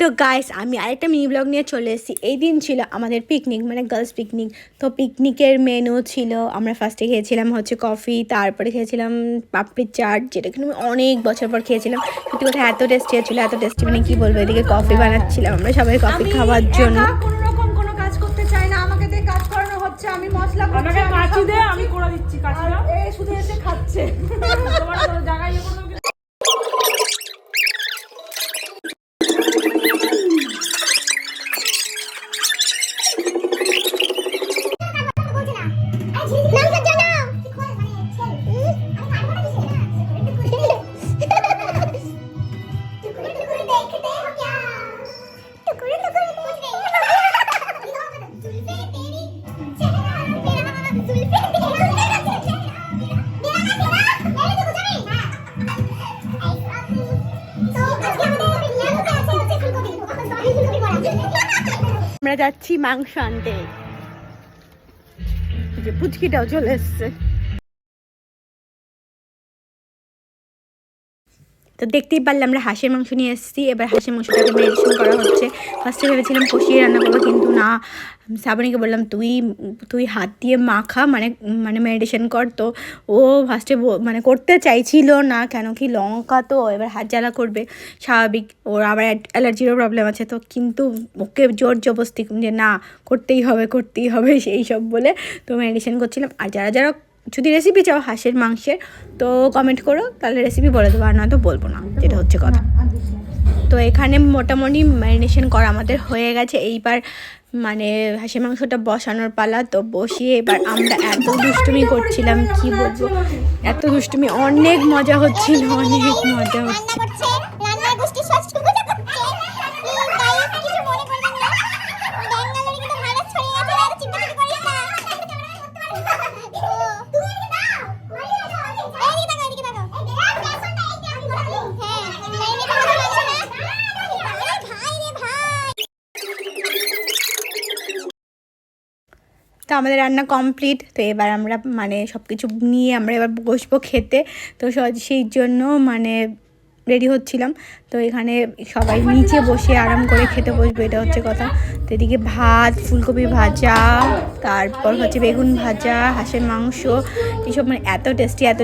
তো গাইস আমি আরেকটা মিনি ব্লগ নিয়ে চলে এসেছি। এই দিন ছিল আমাদের পিকনিক, মানে গার্লস পিকনিক। তো পিকনিকের মেনু ছিল, আমরা ফার্স্টে খেয়েছিলাম হচ্ছে কফি, তারপরে খেয়েছিলাম পাপড়ির চাট, যেটা কিন্তু আমি অনেক বছর পর খেয়েছিলাম। সত্যি কথা এত টেস্টি ছিল, এত টেস্টি মানে কি বলবো। এদিকে কফি বানাচ্ছিলাম আমরা সবাই কফি খাওয়ার জন্য। কোনো রকম কোনো কাজ করতে চাই না, আমাকে দিয়ে কাজ করানো হচ্ছে। আমি মশলা করছি, আমাকে কাচি দে, আমি করে দিচ্ছি কাচি দাও। এই শুধু এসে খাচ্ছে তোমার কোনো জায়গায় আমরা যাচ্ছি মাংস আনতে, যে পুচকিটাও চলে এসছে। তো দেখতেই পারলাম আমরা হাঁসের মাংস নিয়ে এসেছি। এবার হাঁসের মাংসটাকে মেডিসিন করা হচ্ছে। ফার্স্টে ভেবেছিলাম কষিয়ে রান্না করবো, কিন্তু না, শ্রাবণীকে বললাম তুই হাত দিয়ে মাখা, মানে মেডিসিন কর। তো ও ফার্স্টে মানে করতে চাইছিল না, কেন কি লঙ্কা তো এবার হাত জ্বালা করবে, স্বাভাবিক। ওর আবার অ্যালার্জিরও প্রবলেম আছে, তো কিন্তু ওকে জোর জবরদস্তি যে না করতেই হবে সেই সব বলে তো মেডিসিন করছিলাম। আর যারা যদি রেসিপি চাও হাঁসের মাংসের, তো কমেন্ট করো, তাহলে রেসিপি বলে দেবো, আর নয়তো বলবো না, যেটা হচ্ছে কথা। তো এখানে মোটামুটি ম্যারিনেশন করা আমাদের হয়ে গেছে। এইবার মানে হাঁসের মাংসটা বসানোর পালা। তো বসিয়ে এবার আমরা এত দুষ্টুমি করছিলাম, কি বলবো, এত দুষ্টুমি, অনেক মজা হচ্ছিল, অনেক মজা হচ্ছে। তো আমাদের রান্না কমপ্লিট। তো এবার আমরা মানে সব কিছু নিয়ে আমরা এবার বসবো খেতে। তো সেই জন্য মানে রেডি হচ্ছিলাম। তো এখানে সবাই নিচে বসে আরাম করে খেতে বসবো, এটা হচ্ছে কথা। তো এদিকে ভাত, ফুলকপি ভাজা, তারপর হচ্ছে বেগুন ভাজা, হাঁসের মাংস, এইসব মানে এত টেস্টি। আর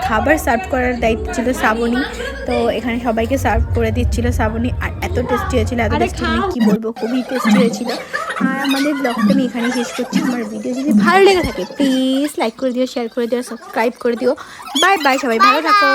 খাবার সার্ভ করার দায়িত্ব ছিল শ্রাবণী। তো এখানে সবাইকে সার্ভ করে দিচ্ছিল শ্রাবণী। আর এত টেস্টি হয়েছিল, এত টেস্টি আমি কী বলবো, খুবই টেস্টি হয়েছিল। আর আমাদের ব্লগটা আমি এখানেই শেষ করছি। আমার ভিডিও যদি ভালো লেগে থাকে প্লিজ লাইক করে দিও, শেয়ার করে দিও, সাবস্ক্রাইব করে দিও। বাই বাই, সবাই ভালো থাকো।